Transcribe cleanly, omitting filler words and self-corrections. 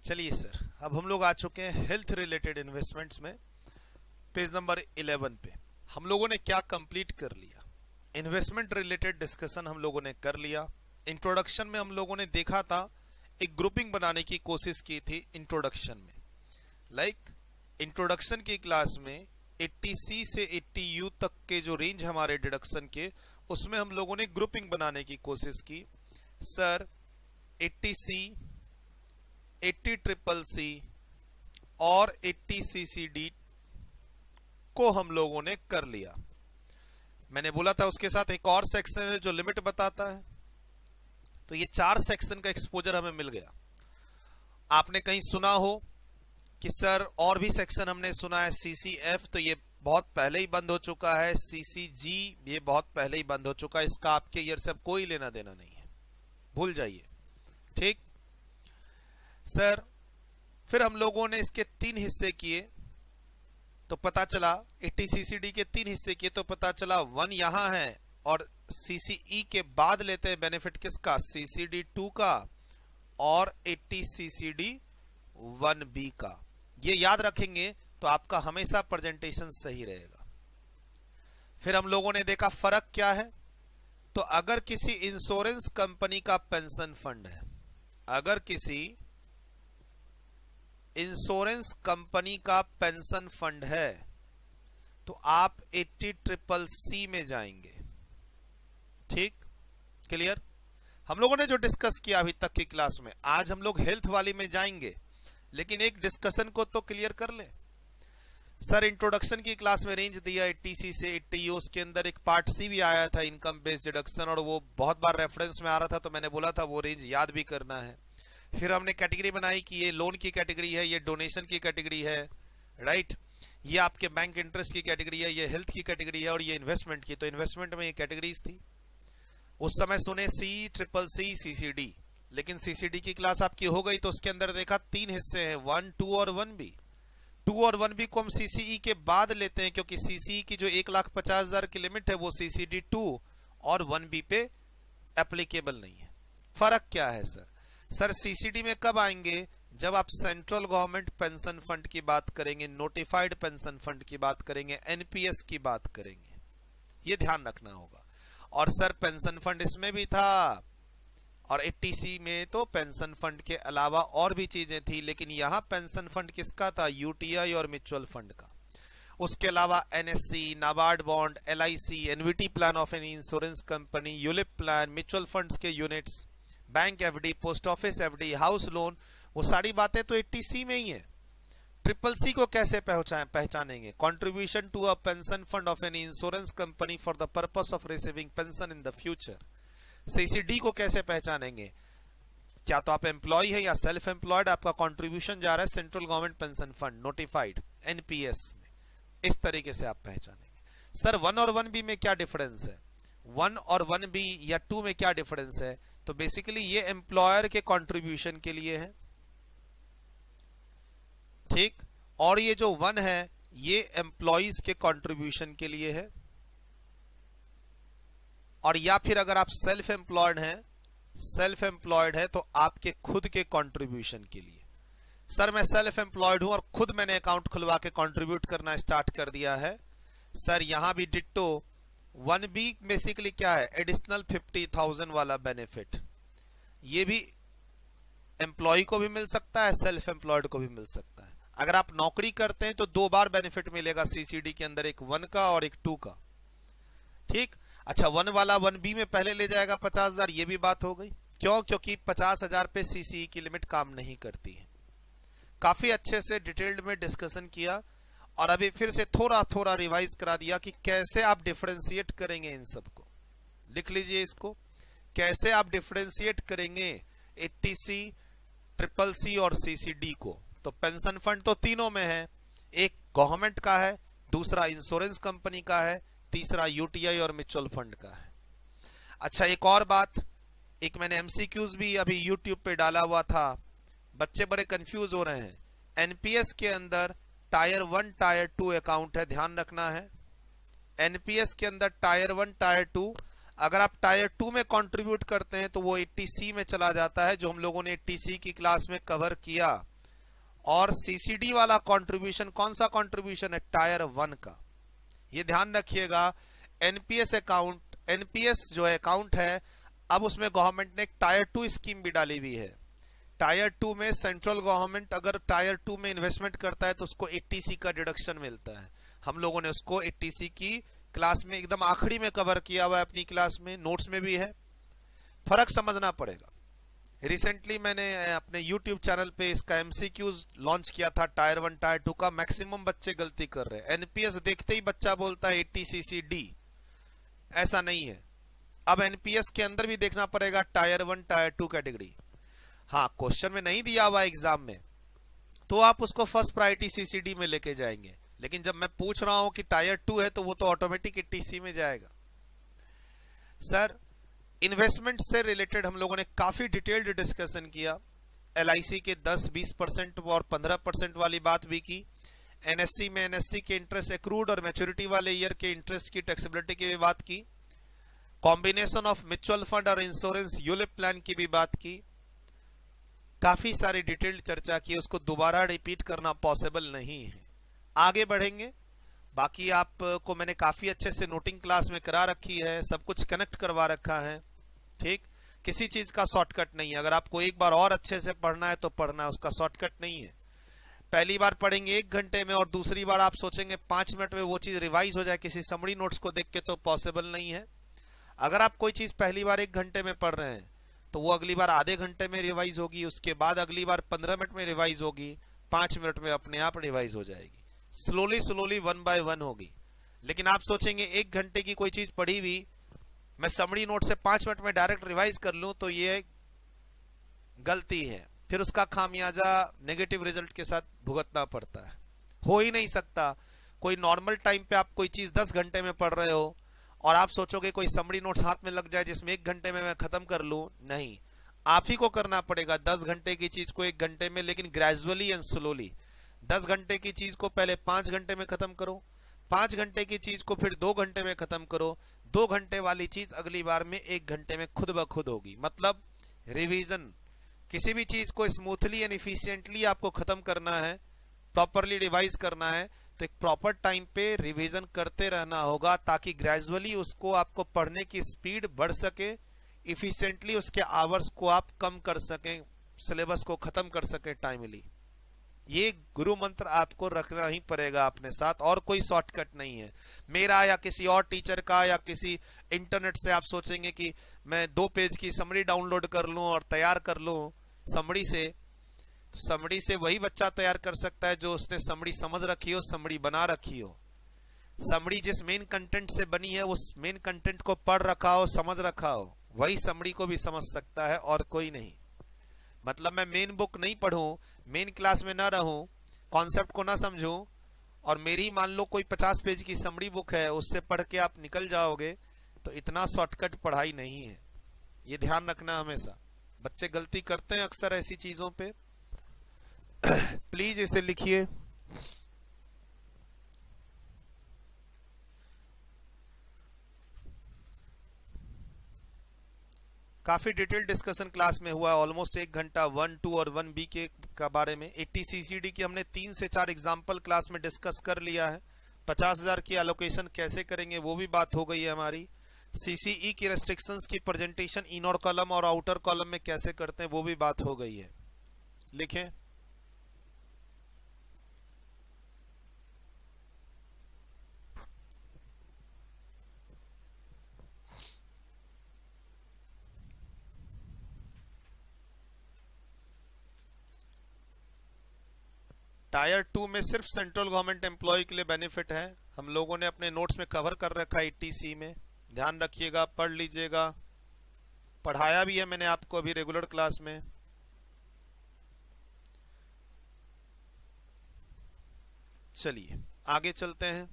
चलिए सर, अब हम लोग आ चुके हैं हेल्थ रिलेटेड इन्वेस्टमेंट्स में। पेज नंबर 11 पे हम लोगों ने क्या कंप्लीट कर लिया? इन्वेस्टमेंट रिलेटेड डिस्कशन हम लोगों ने कर लिया। इंट्रोडक्शन में हम लोगों ने देखा था, एक ग्रुपिंग बनाने की कोशिश की थी इंट्रोडक्शन में। इंट्रोडक्शन की क्लास में 80C से 80U तक के जो रेंज हमारे डिडक्शन के, उसमें हम लोगों ने ग्रुपिंग बनाने की कोशिश की। सर 80C, 80CCC और 80CCD को हम लोगों ने कर लिया। मैंने बोला था उसके साथ एक और सेक्शन है जो लिमिट बताता है। तो ये 4 सेक्शन का एक्सपोजर हमें मिल गया। आपने कहीं सुना हो कि सर और भी सेक्शन हमने सुना है, CCF तो ये बहुत पहले ही बंद हो चुका है, CCG ये बहुत पहले ही बंद हो चुका है, इसका आपके ईयर से अब कोई लेना देना नहीं है, भूल जाइए। ठीक सर, फिर हम लोगों ने इसके 3 हिस्से किए तो पता चला 80CCD के 3 हिस्से किए तो पता चला 1 यहां है और CCE के बाद लेते हैं बेनिफिट किसका, CCD2 का और 80CCD 1B का। ये याद रखेंगे तो आपका हमेशा प्रेजेंटेशन सही रहेगा। फिर हम लोगों ने देखा फर्क क्या है। तो अगर किसी इंश्योरेंस कंपनी का पेंशन फंड है, अगर किसी इंश्योरेंस कंपनी का पेंशन फंड है तो आप 80CCC में जाएंगे। ठीक, क्लियर? हम लोगों ने जो डिस्कस किया अभी तक की क्लास में, आज हम लोग हेल्थ वाली में जाएंगे, लेकिन एक डिस्कशन को तो क्लियर कर ले। सर इंट्रोडक्शन की क्लास में रेंज दिया 80C से 80U, उसके अंदर एक पार्ट सी भी आया था, इनकम बेस्ड डिडक्शन, और वो बहुत बार रेफरेंस में आ रहा था, तो मैंने बोला था वो रेंज याद भी करना है। फिर हमने कैटेगरी बनाई कि ये लोन की कैटेगरी है, ये डोनेशन की कैटेगरी है, राइट, ये आपके बैंक इंटरेस्ट की कैटेगरी है, ये हेल्थ की कैटेगरी है और ये इन्वेस्टमेंट की। तो इन्वेस्टमेंट में ये कैटेगरीज थी। उस समय सुने CCC CCD, लेकिन CCD की क्लास आपकी हो गई तो उसके अंदर देखा 3 हिस्से हैं, 1, 2 और 1B। 2 और 1B को हम CCE के बाद लेते हैं क्योंकि CCE की जो 1,50,000 की लिमिट है वो CCD2 और 1B पे एप्लीकेबल नहीं है। फर्क क्या है सर? सर CCD में कब आएंगे? जब आप सेंट्रल गवर्नमेंट पेंशन फंड की बात करेंगे, नोटिफाइड पेंशन फंड की बात करेंगे, NPS की बात करेंगे, ये ध्यान रखना होगा। और सर पेंशन फंड इसमें भी था और 80C में तो पेंशन फंड के अलावा और भी चीजें थी, लेकिन यहां पेंशन फंड किसका था? UTI और म्यूचुअल फंड का। उसके अलावा NSC, NABARD bond, LIC, annuity plan of an insurance company, ULIP plan, mutual funds के units, bank FD, post office FD, house loan, वो सारी बातें तो 80C में ही है। CCC को कैसे पहचानेंगे? Contribution to a pension fund of an insurance company for the purpose of receiving pension in the future. CCD को कैसे पहचानेंगे? क्या तो आप एम्प्लॉय है या सेल्फ एम्प्लॉयड, आपका कंट्रीब्यूशन जा रहा है central government pension fund, notified, NPS में। इस तरीके से आप पहचानेंगे। सर 1 और 1B में क्या डिफरेंस है? 1 और 1B या 2 में क्या डिफरेंस है? तो बेसिकली ये एम्प्लॉयर के कंट्रीब्यूशन के लिए है, ठीक, और ये जो 1 है ये एम्प्लॉइज के कंट्रीब्यूशन के लिए है। और या फिर अगर आप सेल्फ एम्प्लॉयड है तो आपके खुद के कंट्रीब्यूशन के लिए। सर मैं सेल्फ एम्प्लॉयड हूं और खुद मैंने अकाउंट खुलवा के कंट्रीब्यूट करना स्टार्ट कर दिया है। सर यहां भी डिट्टो 1B बेसिकली क्या है? एडिशनल 50,000 वाला बेनिफिट, ये भी एम्प्लॉय को भी मिल सकता है, सेल्फ एम्प्लॉयड को भी मिल सकता है। अगर आप नौकरी करते हैं तो 2 बार बेनिफिट मिलेगा CCD के अंदर, एक 1 का और एक 2 का। ठीक, अच्छा 1 वाला 1B में पहले ले जाएगा 50,000, ये भी बात हो गई। क्यों? क्योंकि 50,000 पे CCE की लिमिट काम नहीं करती है। काफी अच्छे से डिटेल्ड में डिस्कशन किया और अभी फिर से थोड़ा थोड़ा रिवाइज करा दिया कि कैसे आप डिफरेंशिएट करेंगे इन सबको। लिख लीजिए इसको, कैसे आप डिफरेंशिएट करेंगे 80C, CCC और CCD को। तो पेंशन फंड तो तीनों में है, एक गवर्नमेंट का है, दूसरा इंश्योरेंस कंपनी का है, तीसरा UTI और म्यूचुअल फंड का है। अच्छा एक और बात, एक मैंने MCQs भी अभी YouTube पे डाला हुआ था, बच्चे बड़े कंफ्यूज हो रहे हैं। NPS के अंदर टायर 1 टायर 2 अकाउंट है, ध्यान रखना है। NPS के अंदर टायर 1 टायर 2, अगर आप टायर 2 में कंट्रीब्यूट करते हैं तो वो 80C में चला जाता है, जो हम लोगों ने 80C की क्लास में कवर किया। और सीसीडी वाला कंट्रीब्यूशन कौन सा कंट्रीब्यूशन है? टायर 1 का। ये ध्यान रखिएगा। एनपीएस अकाउंट, एनपीएस जो अकाउंट है, अब उसमें गवर्नमेंट ने एक टायर 2 स्कीम भी डाली हुई है। टायर 2 में सेंट्रल गवर्नमेंट अगर टायर 2 में इन्वेस्टमेंट करता है तो उसको 80C का डिडक्शन मिलता है। हम लोगों ने उसको 80C की क्लास में एकदम आखिरी में कवर किया हुआ है, अपनी क्लास में नोट्स में भी है। फर्क समझना पड़ेगा। रिसेंटली मैंने अपने YouTube चैनल पे इसका एमसीक्यूज लॉन्च किया था टायर 1 टायर 2 का। मैक्सिमम बच्चे गलती कर रहे हैं। एनपीएस देखते ही बच्चा बोलता है 80cc-D, ऐसा नहीं है। अब एनपीएस के अंदर भी देखना पड़ेगा टायर 1 टायर 2 कैटेगरी। हाँ, क्वेश्चन में नहीं दिया हुआ एग्जाम में तो आप उसको फर्स्ट प्रायोरिटी सीसीडी में लेके जाएंगे, लेकिन जब मैं पूछ रहा हूं कि टायर 2 है तो वो तो ऑटोमेटिक 80C में जाएगा। सर, इन्वेस्टमेंट से रिलेटेड हम लोगों ने काफी डिटेल्ड डिस्कशन किया। एलआईसी के 10-20% और 15% वाली बात भी की। एनएससी में एनएससी के इंटरेस्ट एक्रूड और मैच्योरिटी वाले ईयर के इंटरेस्ट की टैक्सेबिलिटी की भी बात की। कॉम्बिनेशन ऑफ म्यूचुअल फंड और इंश्योरेंस यूलिप प्लान की भी बात की। काफी सारी डिटेल्ड चर्चा की, उसको दोबारा रिपीट करना पॉसिबल नहीं है। आगे बढ़ेंगे। बाकी आपको मैंने काफी अच्छे से नोटिंग क्लास में करा रखी है, सब कुछ कनेक्ट करवा रखा है। ठीक, किसी चीज का शॉर्टकट नहीं है। अगर आपको एक बार और अच्छे से पढ़ना है तो पढ़ना है, उसका शॉर्टकट नहीं है। पहली बार पढ़ेंगे 1 घंटे में और दूसरी बार आप सोचेंगे 5 मिनट में वो चीज रिवाइज हो जाए किसी समरी नोट्स को देख के, तो पॉसिबल नहीं है। अगर आप कोई चीज पहली बार 1 घंटे में पढ़ रहे हैं तो वो अगली बार आधे घंटे में रिवाइज होगी, उसके बाद अगली बार 15 मिनट में रिवाइज होगी, 5 मिनट में अपने आप रिवाइज हो जाएगी। स्लोली 1 बाय 1 होगी। लेकिन आप सोचेंगे 1 घंटे की कोई चीज पढ़ी हुई मैं समरी नोट से 5 मिनट में डायरेक्ट रिवाइज कर लूं, तो ये गलती है। फिर उसका खामियाजा नेगेटिव रिजल्ट के साथ भुगतना पड़ता है। हो ही नहीं सकता। कोई नॉर्मल टाइम पे आप कोई चीज 10 घंटे में पढ़ रहे हो और आप सोचोगे कोई समरी नोट्स हाथ में लग जाए जिसमें 1 घंटे में मैं खत्म कर लूं, नहीं। आप ही को करना पड़ेगा 10 घंटे की चीज को 1 घंटे में, लेकिन ग्रेजुअली एंड स्लोली। 10 घंटे की चीज को पहले 5 घंटे में खत्म करो, 5 घंटे की चीज को फिर 2 घंटे में खत्म करो, 2 घंटे वाली चीज अगली बार में 1 घंटे में खुद ब खुद होगी। मतलब रिवीजन। किसी भी चीज को स्मूथली एंड इफिशिएंटली आपको खत्म करना है, प्रॉपरली रिवाइज करना है, तो एक प्रॉपर टाइम पे रिवीजन करते रहना होगा, ताकि ग्रेजुअली उसको आपको पढ़ने की स्पीड बढ़ सके, इफिशिएंटली उसके आवर्स को आप कम कर सकें, सिलेबस को खत्म कर सके टाइमली। ये गुरु मंत्र आपको रखना ही पड़ेगा अपने साथ, और कोई शॉर्टकट नहीं है। मेरा या किसी और टीचर का या किसी इंटरनेट से आप सोचेंगे कि मैं 2 पेज की समरी डाउनलोड कर लूं और तैयार कर लूं समरी से, तो समरी से वही बच्चा तैयार कर सकता है जो उसने समरी समझ रखी हो, समरी बना रखी हो। समरी जिस मेन कंटेंट से बनी है उस मेन कंटेंट को पढ़ रखा हो, समझ रखा हो, वही समरी को भी समझ सकता है, और कोई नहीं। मतलब मैं मेन बुक नहीं पढ़ूं, मेन क्लास में ना रहूं, कॉन्सेप्ट को ना समझूं, और मेरी मान लो कोई 50 पेज की समरी बुक है, उससे पढ़ के आप निकल जाओगे, तो इतना शॉर्टकट पढ़ाई नहीं है। ये ध्यान रखना हमेशा। बच्चे गलती करते हैं अक्सर ऐसी चीजों पे। प्लीज इसे लिखिए। काफी डिटेल डिस्कशन क्लास में हुआ, ऑलमोस्ट 1 घंटा 1, 2 और 1B के का बारे में। 80cc-D की हमने 3 से 4 एग्जाम्पल क्लास में डिस्कस कर लिया है। 50,000 की एलोकेशन कैसे करेंगे वो भी बात हो गई है हमारी। CCE की रेस्ट्रिक्शंस की प्रेजेंटेशन इनर कॉलम और आउटर कॉलम में कैसे करते हैं वो भी बात हो गई है। लिखें। टायर 2 में सिर्फ सेंट्रल गवर्नमेंट एम्प्लॉय के लिए बेनिफिट है। हम लोगों ने अपने नोट्स में कवर कर रखा है 80C में। ध्यान रखिएगा, पढ़ लीजिएगा। पढ़ाया भी है मैंने आपको अभी रेगुलर क्लास में। चलिए आगे चलते हैं।